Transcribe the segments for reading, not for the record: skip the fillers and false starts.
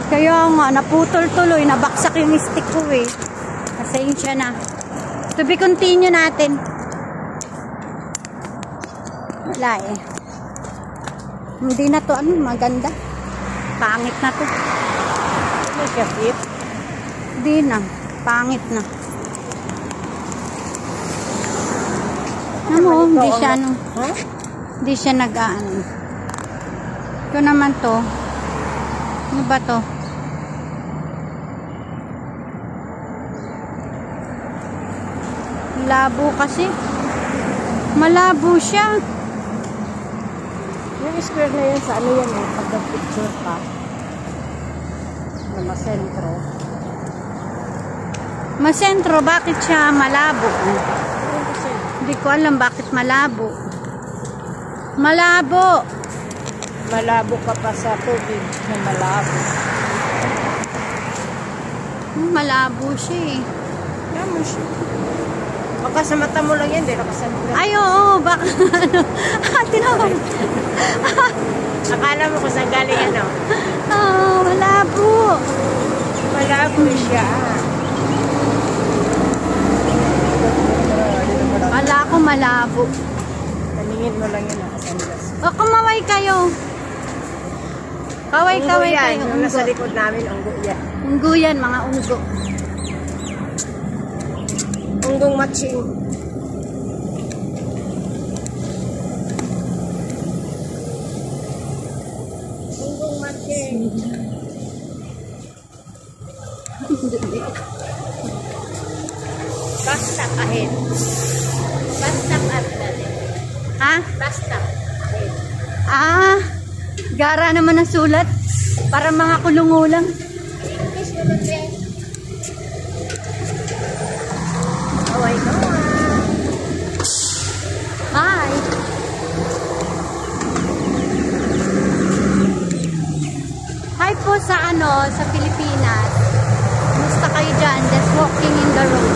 Kaya nga, naputol tuloy, nabaksak yung stick ko eh. Pasensya na. To be continue natin. Wala eh. Hindi na to, maganda. Pangit na to. Ano siya, Pip? Hindi na, pangit na. Ano, hindi siya, hindi siya nag-ano. Ito naman to. Ano ba to? Labo kasi. Malabo siya. Yung square na yan, sa ano yan eh, pagka-picture ka. Na masentro. Masentro, bakit siya malabo? Hindi ko alam bakit malabo. Malabo! Malabo ka pa sa tubig na malabo. Malabo siya eh. Malabo siya. Baka sa mata mo lang yan, di nakasanura. Ay, oo, baka ano. Tinawag. Akala mo kung saan galing ano? Oo, malabo. Malabo siya. Kala ko malabo. Taningin mo lang yun, nakasandas. O, kumaway kayo. Kaway-kaway yan, kayo. yung nasa likod namin, unggo yan. Unggo yan, mga unggo. Unggong matching. Unggong matching. Basta kahit. Basta kahit. Ha? Basta kahit. Ah, gara naman ang sulat. Para mga kulungulang. English mo lang din. Away ka mo. Hi. Hi po sa sa Pilipinas. Kumusta kayo dyan? Just walking in the road.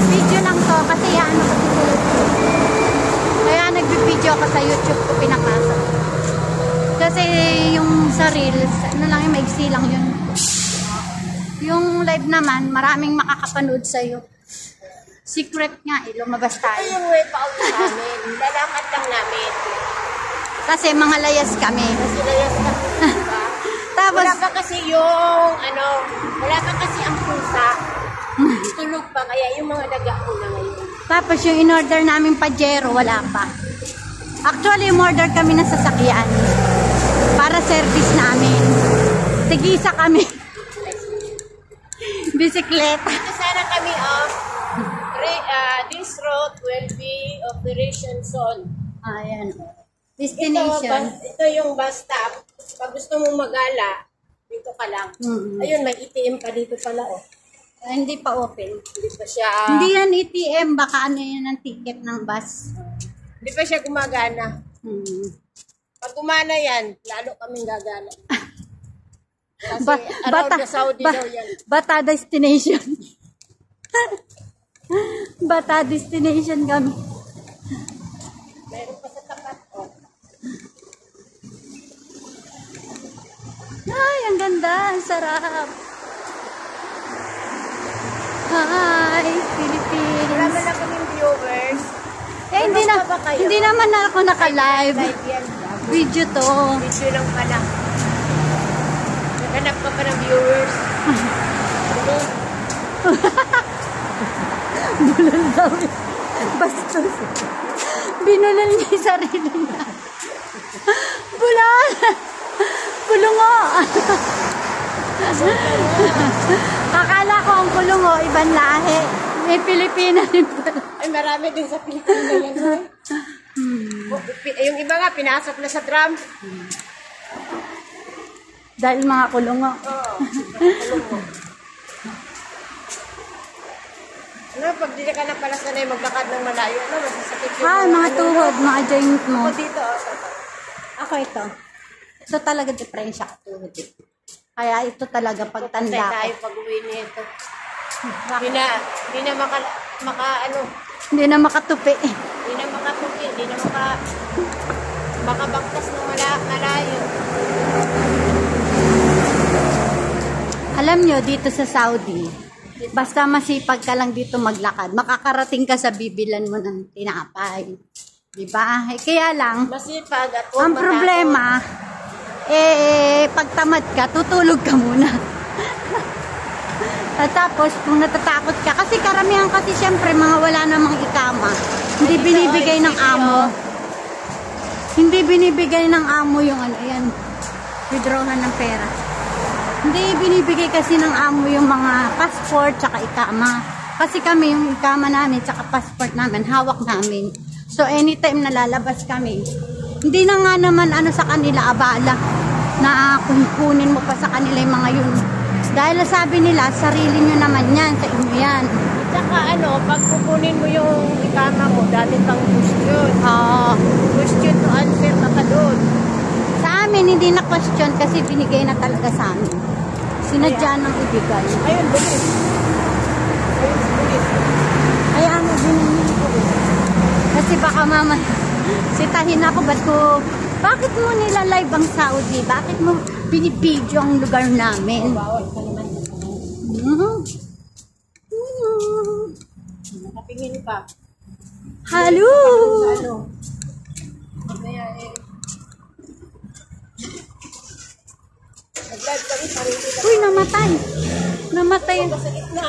Video lang to kasi ano kasi kaya nagbibideo ako sa YouTube ko pinakasa. Kasi yung sa Reels, ano lang yung maigsi lang yun. Yung live naman, maraming makakapanood sa'yo. Secret nga lumabas tayo. Ay, yung way pa out namin. Lalakad lang namin. Kasi mga layas kami. Kasi layas na diba? Tapos, Wala pa kasi yung, wala pa kasi ang pusa. Tulog pa, kaya yung mga daga ko na ngayon. tapos yung in-order namin pajero, wala pa. Actually, umorder kami ng sasakyan. Para service namin. Tigisa kami. Bisikleta. Ito sana kami this road will be operation zone. Ayan. Destination. Ito yung bus stop. Pag gusto mong magala, dito ka lang. Ayun, may ATM pa dito pala Hindi pa open. Hindi pa siya, Hindi yan ATM, baka ano yan ang ticket ng bus. hindi pa siya gumagana. Pag gumana yan, lalo kaming gagana. Kasi around the Saudi daw yan. Bata destination. Bata destination kami. Meron pa sa tapat. Ay, ang ganda. Ang sarap. Hi, Philippines. Wala man na kaming viewers. Eh, hindi naman ako naka-live. Live yan. Video to. Video lang pala. Naghanap ka pa ng viewers. Bulol daw. Bastos. Binulol niya yung sarili niya. Bulol! Bulungo! Akala ko ang bulungo, ibang lahi. May Pilipina din pala. Ay, marami din sa Pilipinas yan. Yung iba nga, pinasok na sa drum. Dahil mga kulungo. Oo, kulungo. Ano, pag di ka na pala sanay maglakad ng malayo, masasakit yung Mga tuhod, mga joint mo. Ako dito, Ako ito. Ito talaga diferensya ka tuhod. Kaya ito talaga pagtanda tayo ko. pag uwi nito. Hindi na Hindi na makatupi. Hindi na makatupi, hindi na makabangkas ng malayo. Alam nyo, dito sa Saudi, basta masipag ka lang dito maglakad, makakarating ka sa bibilan mo ng tinapay. Diba? Eh, kaya lang, Masipag at ang problema, pag tamad ka, tutulog ka muna. At tapos, kung natatakot ka, kasi karamihan kasi syempre, mga wala namang ikama, hindi binibigay ng amo. Hindi binibigay ng amo yung ano, yan, withdrawhan ng pera. Hindi binibigay kasi ng amo yung mga passport tsaka ikama. Kasi kami, yung ikama namin tsaka passport namin, hawak namin. So, anytime na lalabas kami, hindi na nga naman ano sa kanila abala na kunin mo pa sa kanila yung mga yun. Dahil sabi nila, sarili nyo naman yan, sa inyo yan. At saka ano, pag kukunin mo yung ikama mo, dati pang question. Question to answer ka pa doon. Sa amin, hindi na question kasi binigay na talaga sa amin. Sinadya ng ibigay. Ayun, bulis. Ayun, bulis. Ay, ano, binigay ko. Kasi baka mama, sitahin ako, bakit mo nila live ang Saudi? Bakit mo binibidyo ang lugar namin? Bawal ka naman. Nakatingin pa. Halo! Ano? Mamaya nag-live kami, sarili ka. Uy, namatay. Namatay. Sa gitna.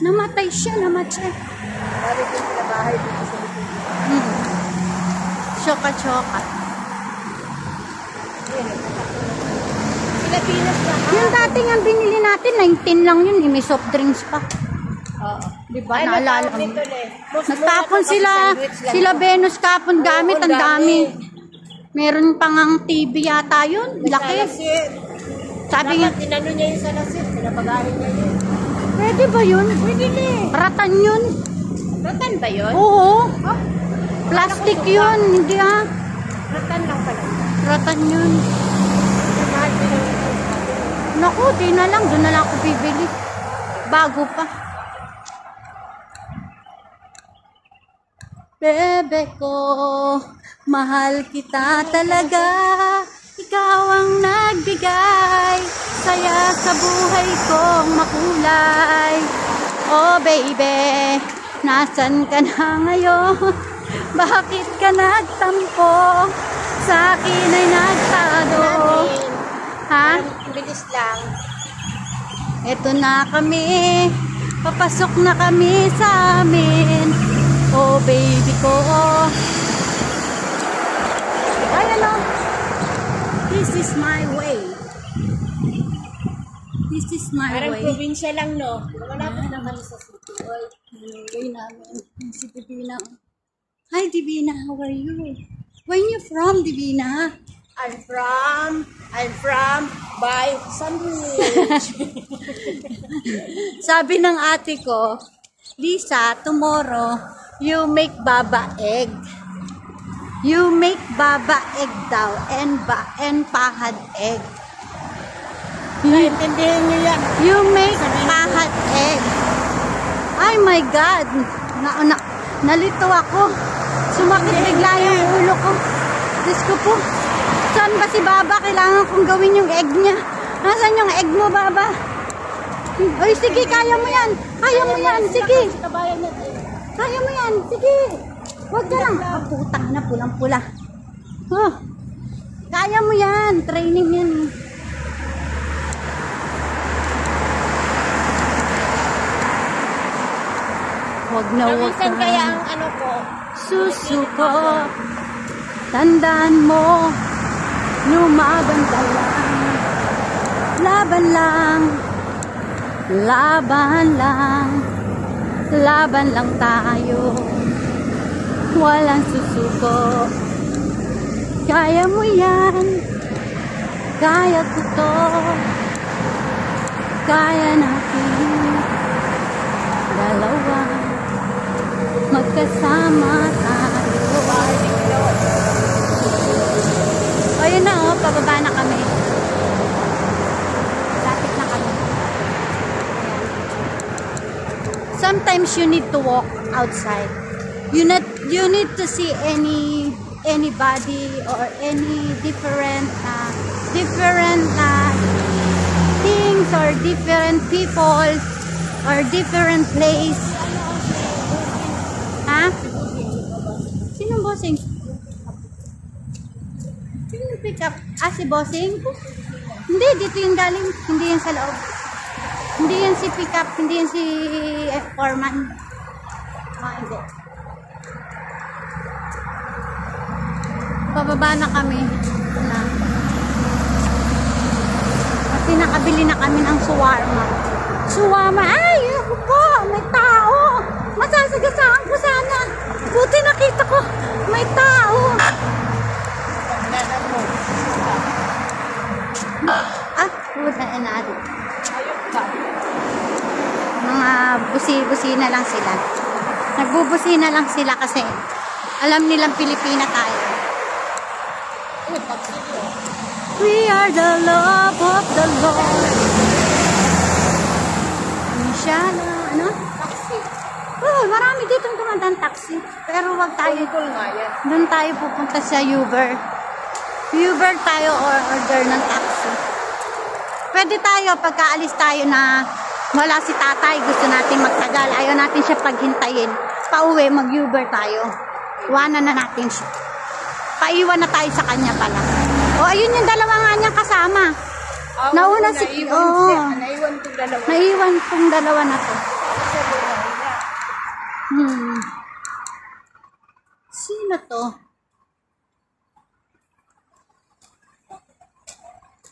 Namatay siya, namatay. Bari ko sa bahay dito sa likod. Choka-choka. Pilipinas na. Yung dating ang binili natin, 19 lang yun. May soft drinks pa. Oo. Diba? Ay, Naalala natapon mo. nito eh. Nagtapon sila Venus kapon gamit. Oo, Ang dami. dami. Meron pang ang TV yata yun. Laki. Salasit. Sabi nga, Dapat tinano niya yung salasit. Pinapagahin niya yun. pwede ba yun? Pwede na eh. Ratan yun. Ratan ba yun? Oo. Oh, Plastic yun. Hindi ah. ratan lang pala. Ratan yun. Mahal din ang Naku, di na lang. Doon na lang ako bibili. Bago pa. Bebe ko, mahal kita talaga. Ikaw ang nagbigay saya sa buhay kong makulay. Oh baby, nasan ka na ngayon? Bakit ka nagtampo? Sa akin ay nagtago. Ha? bilis lang. Eto na kami, papasok na kami sa amin. Oh baby ko. Ay ano? This is my way. This is my Parang way. probinsya lang, no? Wala pa naman sa city. Oy, way namin. Si Divina. Hi Divina, how are you? Where you from, Divina? I'm from by sandwich. Sabi ng ate ko, Lisa, tomorrow, you make baba egg. You make baba egg daw and pahad egg. Naintindihan niyo yan. You make pahad egg. Ay my God! Nalito ako. Sumakit bigla yung ulo ko. Diyos ko po. Saan ba si Baba? Kailangan kong gawin yung egg niya. Nasaan yung egg mo, Baba? Ay, sige, kaya mo yan. Kaya mo yan, sige. Kaya mo yan, sige. Huwag ka lang. Ah, putang na, pulang-pula. Oh, kaya mo yan. Training yan. Huwag na huwag Minsan ka. kaya ang ano ko, Susuko. Tandaan mo, lumaban ka lang. Laban lang. Laban lang. Laban lang tayo. Walang susuko. Kaya mo yan. Kaya ko to. Kaya natin. Dalawa. Magkasama tayo. Ayun na oh, pababa na kami. Lapit na kami. Sometimes you need to walk outside. You need to see anybody or any different things or different people or different place. Ha? Sinong bossing? Sinong pick up? Ah, si bossing? Hindi, dito yung galing. Hindi yan sa loob. Hindi yan si pick up. Hindi yan si foreman. Hindi. Pababa na kami. Kasi nakabili na kami ng shawarma. Shawarma! Ay! Ako po! May tao! Masasagasaan ko sana! Buti nakita ko! May tao! Ah! Puta enado. Mga busi-busina lang sila. Nagbubusina lang sila kasi alam nilang Pilipina tayo. We are the love of the Lord. Inshallah. Ano? Taxi. Oh, marami dito dumadaan taxi. Pero wag tayo. Doon tayo pupunta sa Uber. Uber tayo or order ng taxi. Pwede tayo pagkaalis tayo na wala si tatay. Gusto natin magtagal. Ayaw natin siya paghintayin. Pauwi, mag-Uber tayo. Iwanan na natin siya. Paiwan na tayo sa kanya pala. O, ayun yung dalawa nga niyang kasama. Nauna si... Naiwan kong dalawa na to. Sino to?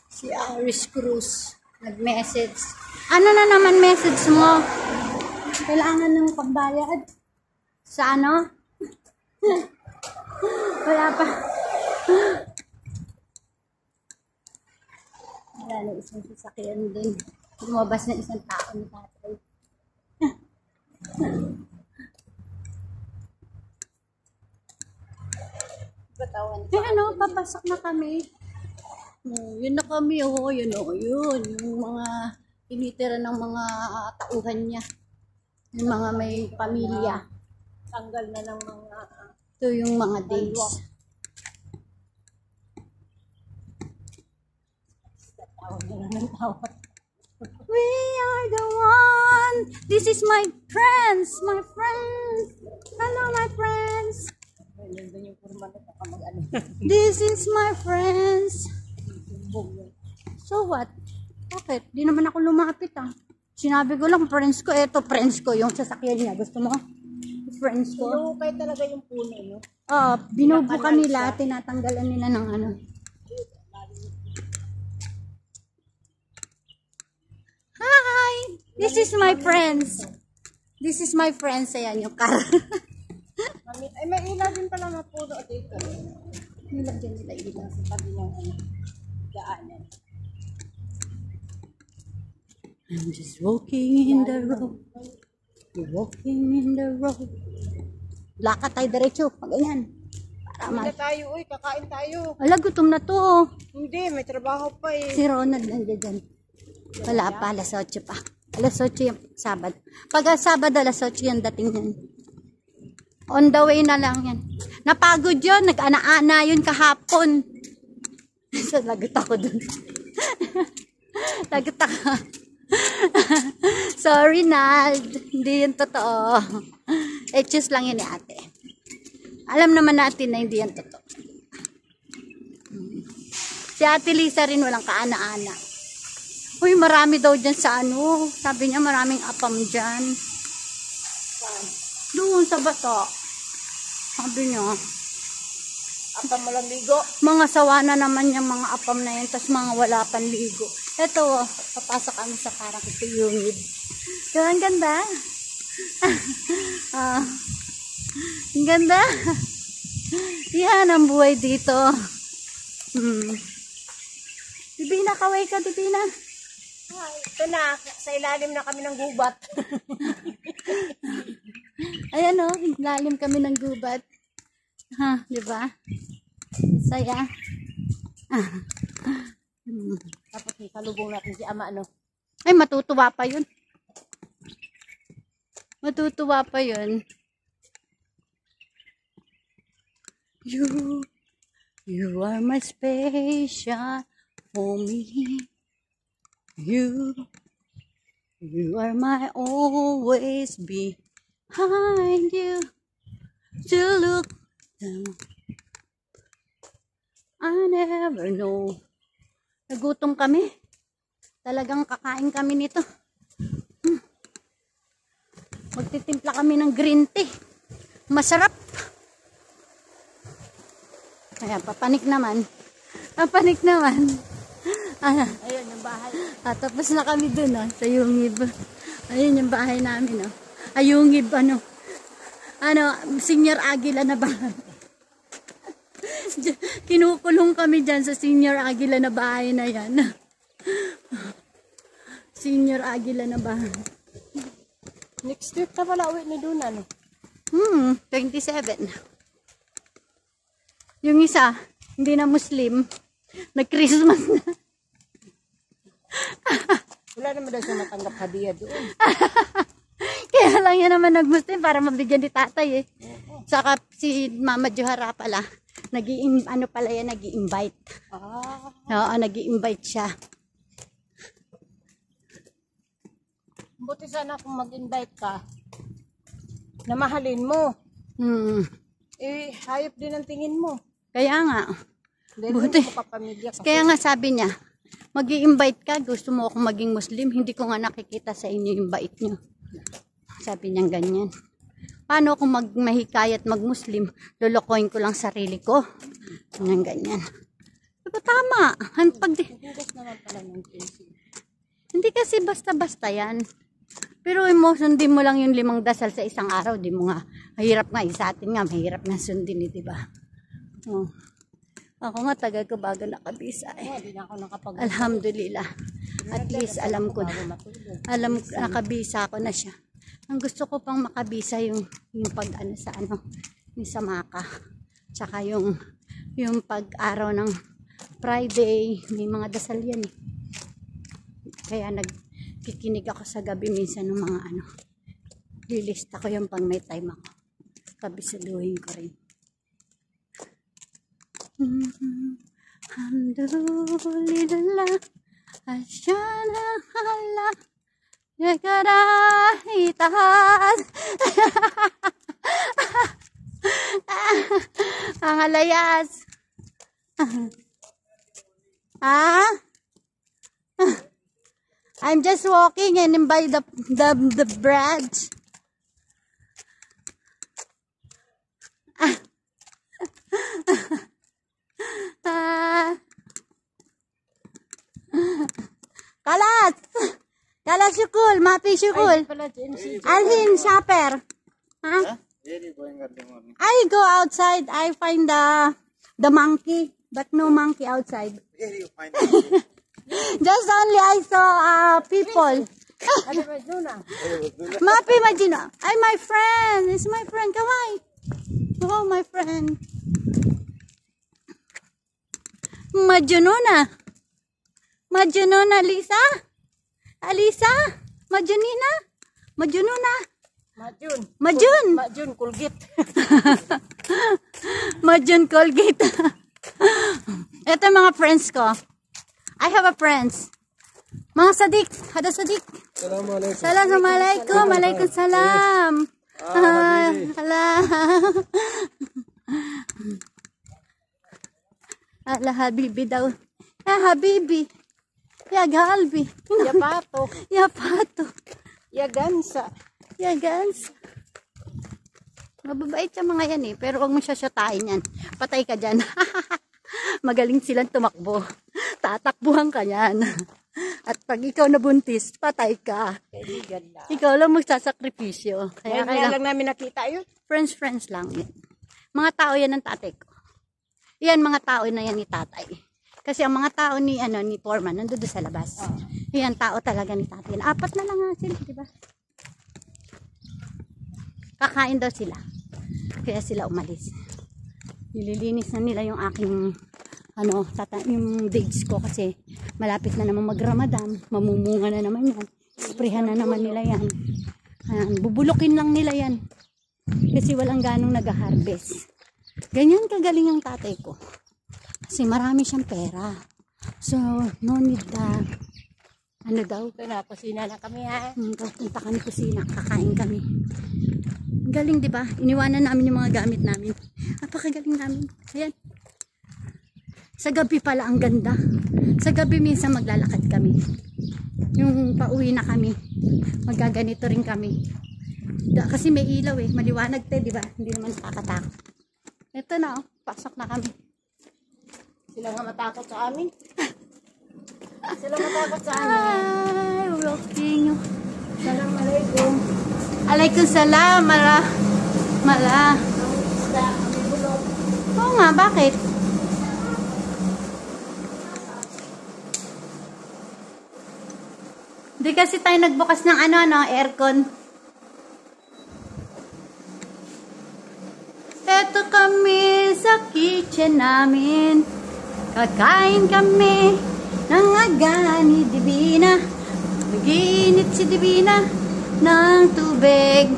Si Iris Cruz. Nag-message. Ano na naman message mo? Kailangan ng pagbayad? Sa ano? Wala pa. Wala na isang sasakyan dun. Lumabas na isang tao ni tatay. Eh ano, papasok na kami. Yun na kami, yun. Yung mga tinitira ng mga tauhan niya. Yung mga may pamilya. Tanggal na ng mga... Ito yung mga days. We are the one. This is my friends. My friends. Hello, my friends. This is my friends. So what? Bakit? Di naman ako lumapit ah. Sinabi ko lang, friends ko. Eto, friends ko. Yung sasakyan niya. Gusto mo? Friends ko. Pinukay talaga yung puno, no? Binubukan nila. Tinatanggalan nila ng ano. Hi! This is my friends. This is my friends. Ayan yung car. Ay, may ilaw din pala na puno dito. Nilagyan nila ilaw sa tabi ng daanan. I'm just walking in the road. Walking in the road. Lakad tayo diretso. Ganyan. Hindi tayo, kakain tayo. Ala, gutom na to. Hindi, may trabaho pa eh. Si Ronald nandiyan dyan. Wala pa, alas 8 pa. Alas 8 yung Sabado. Pag Sabado, alas 8 yung dating yan. On the way na lang yan. Napagod yun. Nag-ana-ana yun kahapon. So, lagot ako dun. Lagot ako. Sorry, Nald. Hindi yan totoo. Choose lang yun ni ate. Alam naman natin na hindi yan totoo. Si Ate Lisa rin walang kaana-ana. Uy, marami daw dyan sa ano. Sabi niya maraming apam dyan. Doon sa bato. Sabi niya. Apam mo lang ligo. Mga sawa na naman yung mga apam na yan. Tapos mga wala pang ligo. Ito, papasok kami sa parang ito humid. So, ang ganda. Ang ganda. Yan ang buhay dito. Dibina, kaway ka, Dibina. Ito na, sa ilalim na kami ng gubat. Ayan o, lalim kami ng gubat. Ha, di ba? Saya. Tapos salubong natin si ama, ano? Ay, matutuwa pa yun. Matutuwa pa yun. You are my special for me. You are my always behind you. To look down, I never know. Nagutom kami. Talagang kakain kami nito. Magtitimpla kami ng green tea. Masarap. Kaya papanik naman. Papanik naman. Ayun yung bahay. Tapos na kami dun, sa Yungib. Ayun yung bahay namin, Yungib, Senior Aguila na bahay. Kinukulong kami dyan sa Senior Aguila na bahay na yan. Senior Aguila na bahay. Next week na pala uwi ni Duna, 27. Yung isa, hindi na Muslim, nag-Christmas na. Wala naman daw siya matanggap hadiah doon. Kaya lang yan naman nag-Muslim para mabigyan ni tatay Saka si Mama Johara pala, nag-i-invite. Oo, nag-i-invite siya. Buti sana kung mag-invite ka, na mahalin mo. Hayop din ang tingin mo. Kaya nga. Buti. Kaya nga sabi niya, mag-i-invite ka, gusto mo akong maging Muslim, hindi ko nga nakikita sa inyo yung bait nyo. Sabi niya ganyan. Paano kung mahikayat mag-Muslim, lulukoyin ko lang sarili ko. Ganyan. Diba tama? Hindi kasi basta-basta yan. Pero sundin mo lang yung 5 dasal sa isang araw, di mo nga. Mahirap nga, sa atin nga, mahirap nga sundin, diba? Ako nga, tagal ko bago nakabisa Alhamdulillah. At least alam ko na. Nakabisa ko na siya. Ang gusto ko pang makabisa yung sa Maka. Tsaka yung pag-araw ng Friday, may mga dasal yan Kaya nagkikinig ako sa gabi minsan ng mga lilista ko yung pang may time ako. Kabisaluhin ko rin. Alhamdulillah, asyanahallah, yakarahitahat. Ang alayas. I'm just walking and by the bridge. Kalas syukul, mapi syukul. Alhin shopper. I go outside. I find the monkey, but no monkey outside. Just only I saw people. Mapi Majina. Ay, my friend. It's my friend. Kamay. Oh, my friend. Majununa. Majununa, Lisa? Alisa? Majunina? Majununa? Majun Colgate. Majun Colgate. Ito mga friends ko. I have a friends. Mga sadik. Hada sadik. Assalamualaikum. Alaikum salam. Ala habibi daw. Habibi. Ya galbi. Yapato. Yagansa. Mababait sa mga yan pero wag mo syasyatahin yan. Patay ka dyan. Magaling silang tumakbo. Tatakbuhan ka yan. At pag ikaw nabuntis, patay ka. Ikaw lang magsasakripisyo. Kaya lang namin nakita yun. Friends lang yan. Mga tao yan ng tatay ko. Yan, mga tao na yan ni tatay. Kasi ang mga tao ni Foreman nandoon sa labas. Yan, tao talaga ni tatay. 4 na lang nga sila, diba? Kakain daw sila. Kaya sila umalis. Nililinis na nila yung aking yung dates ko kasi malapit na naman mag-Ramadan. Mamumunga na naman yan. Sprayhan na naman nila yan. Bubulukin lang nila yan. Kasi walang ganong nag-harvest. Ganyan kagaling ang tatay ko. Kasi marami siyang pera. So, no need ano daw? Ito na, kusina na kami ha. Punta kami kusina, kakain kami. Galing, di ba? Iniwanan namin yung mga gamit namin. Napakagaling namin. Ayan. Sa gabi pala ang ganda. Sa gabi minsan maglalakad kami. Yung pauwi na kami, magaganito rin kami. Kasi may ilaw eh, maliwanag te, di ba? Hindi naman nakakatakot. Ito na, oh, pasok na kami. Sila nga matakot sa amin. Sila matakot sa amin. Ay, walking. Assalamualaikum. Alaikum salam, mala. Oo nga, bakit? Di kasi tayo nagbukas ng aircon. Eto kami sa kitchen namin. Kakain kami ng aga ni Divina. Naginit si Divina ng tubig.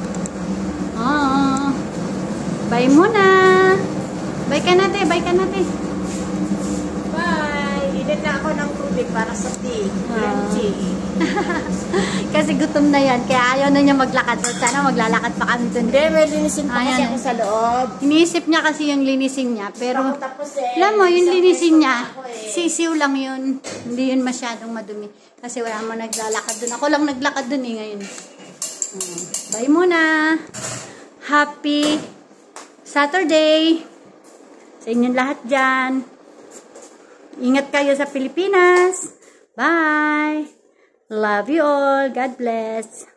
Oh. Bye muna. Bye ka na, te. Bye ka na, te. Bye! Init na ako ng tubig para sa tea. Crunchy. Kasi gutom na yan. Kaya ayaw na niya maglakad. So, sana maglalakad pa kami dun. Hindi, may linisin pa kasi Ayan. ako sa loob. Iniisip niya kasi yung linisin niya. Pero, Tapos eh, alam mo, yung isang linisin peso niya, na ako eh. sisiw lang yun. Hindi yun masyadong madumi. Kasi wala mo naglalakad dun. Ako lang naglakad dun eh ngayon. Bye muna. Happy Saturday sa inyong lahat dyan. Ingat kayo sa Pilipinas. Bye. Love you all. God bless.